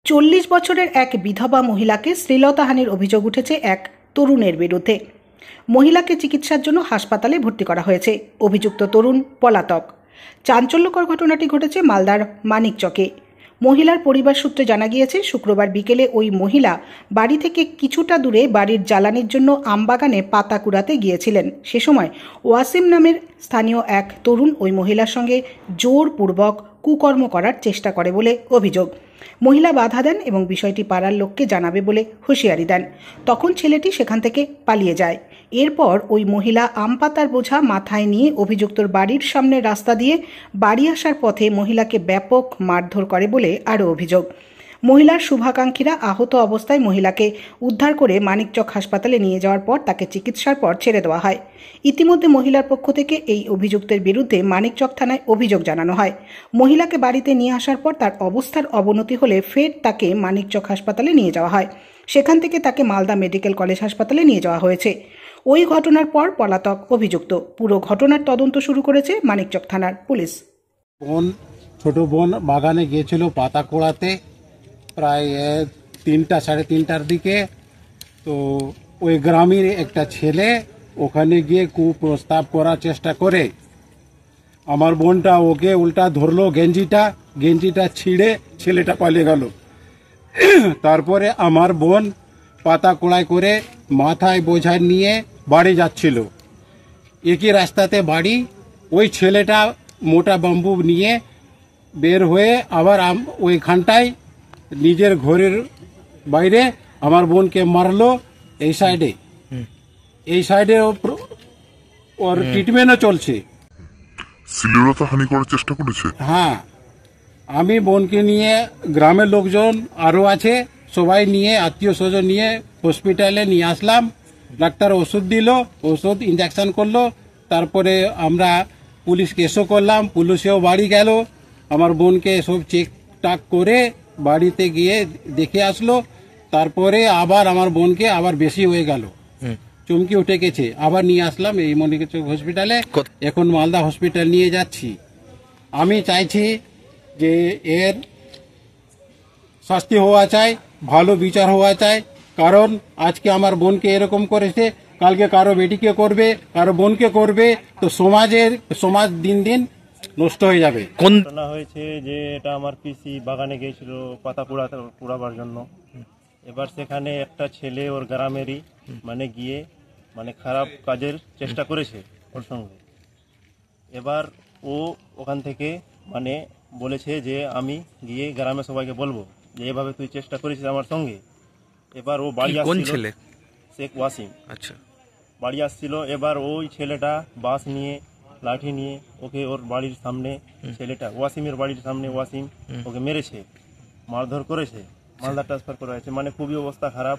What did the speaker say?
40 বছরের এক বিধবা মহিলাকে শ্লীলতাহানির অভিযোগ উঠেছে এক তরুণের বিরুদ্ধে। মহিলাকে চিকিৎসার জন্য হাসপাতালে ভর্তি করা হয়েছে। অভিযুক্ত তরুণ পলাতক। চাঞ্চল্যকর ঘটনাটি ঘটেছে মালদার মানিকচকে। মহিলার পরিবার সূত্রে জানা গিয়েছে, শুক্রবার বিকেলে ওই মহিলা বাড়ি থেকে কিছুটা দূরে বাড়ির জ্বালানির জন্য আমবাগানে পাতা কুড়াতে গিয়েছিলেন। সে সময় ওয়াসিম নামের স্থানীয় এক তরুণ ওই মহিলার সঙ্গে জোরপূর্বক কুকর্ম করার চেষ্টা করে বলে অভিযোগ। মহিলা বাধা দেন এবং বিষয়টি পাড়ার লোককে জানাবে বলে হুঁশিয়ারি দেন। তখন ছেলেটি সেখান থেকে পালিয়ে যায়। এরপর ওই মহিলা আম পাতার বোঝা মাথায় নিয়ে অভিযুক্তর বাড়ির সামনের রাস্তা দিয়ে বাড়ি আসার পথে মহিলাকে ব্যাপক মারধর করে বলে আরও অভিযোগ। মহিলার শুভাকাঙ্ক্ষীরা আহত অবস্থায় মহিলাকে উদ্ধার করে মানিকচক হাসপাতালে নিয়ে যাওয়ার পর তাকে চিকিৎসার পর ছেড়ে দেওয়া হয়। ইতিমধ্যে মহিলার পক্ষ থেকে এই অভিযুক্তের বিরুদ্ধে মানিকচক থানায় অভিযোগ জানানো হয়। মহিলাকে বাড়িতে নিয়ে আসার পর তার অবস্থার অবনতি হলে ফের তাকে মানিকচক হাসপাতালে নিয়ে যাওয়া হয়। সেখান থেকে তাকে মালদা মেডিকেল কলেজ হাসপাতালে নিয়ে যাওয়া হয়েছে। ওই ঘটনার পর পলাতক অভিযুক্ত। পুরো ঘটনার তদন্ত শুরু করেছে মানিকচক থানার পুলিশ। ছোট বোন বাগানে গিয়েছিল পাতা কোড়াতে প্রায় 3টা সাড়ে 3টার দিকে। তো ওই গ্রামের একটা ছেলে ওখানে গিয়ে কুপ্রস্তাব করার চেষ্টা করে। আমার বোনটা ওকে উল্টা ধরলো, গেঞ্জিটা ছিঁড়ে ছেলেটা পালিয়ে গেল। তারপরে আমার বোন পাতা কোড়াই করে মাথায় বোঝা নিয়ে বাড়ি যাচ্ছিল। একই রাস্তাতে বাড়ি। ওই ছেলেটা মোটা বাম্বু নিয়ে বের হয়ে আবার ওইখানটায় নিজের ঘরের বাইরে আমার বোনকে মারলো। এই সাইডে ওর ট্রিটমেন্টও চলছে। শ্লীলতাহানি করার চেষ্টা করেছে। হ্যাঁ, আমি বোনকে নিয়ে গ্রামের লোকজন আরো আছে, সবাই নিয়ে আত্মীয় স্বজন নিয়ে হসপিটালে নিয়ে আসলাম। ডাক্তার ওষুধ দিল, ওষুধ ইঞ্জেকশন করলো। তারপরে আমরা পুলিশ কেসও করলাম, পুলিশেও বাড়ি গেল। আমার বোনকে সব চেক টাক করে বাড়িতে গিয়ে দেখে আসলো। তারপরে আবার আমার বোনকে আবার বেশি হয়ে গেল, চমকি উঠে গেছে। আবার নিয়ে আসলাম এই মানিকচক হসপিটালে। এখন মালদা হসপিটাল নিয়ে যাচ্ছি। আমি চাইছি যে এর শাস্তি হওয়া চাই, ভালো বিচার হওয়া চাই। কারণ আজকে আমার বোনকে এরকম করেছে, কালকে কারো বেটিকে করবে, কারো বোনকে করবে। তো সমাজ দিন দিন নষ্ট হয়ে যাবে। কোন ঘটনা হয়েছে যে এটা আমার পিসি বাগানে গিয়েছিল পাতা পোড়াবার জন্য। এবার সেখানে একটা ছেলে ওর গ্রামেরই গিয়ে খারাপ কাজের চেষ্টা করেছে ওর সঙ্গে। এবার ও ওখান থেকে বলেছে যে আমি গিয়ে গ্রামে সবাইকে বলবো যে এভাবে তুই চেষ্টা করেছিস আমার সঙ্গে। এবার ও বাড়ি আসছিল, শেখ ওয়াসিম। আচ্ছা, বাড়ি আসছিল। এবার ওই ছেলেটা বাস নিয়ে লাঠি নিয়ে ওকে ওর বাড়ির সামনে, ছেলেটা ওয়াসিমের বাড়ির সামনে ওয়াসিম ওকে মেরেছে, মারধর করেছে, মালদা ট্রান্সফার করা হয়েছে। খুবই অবস্থা খারাপ।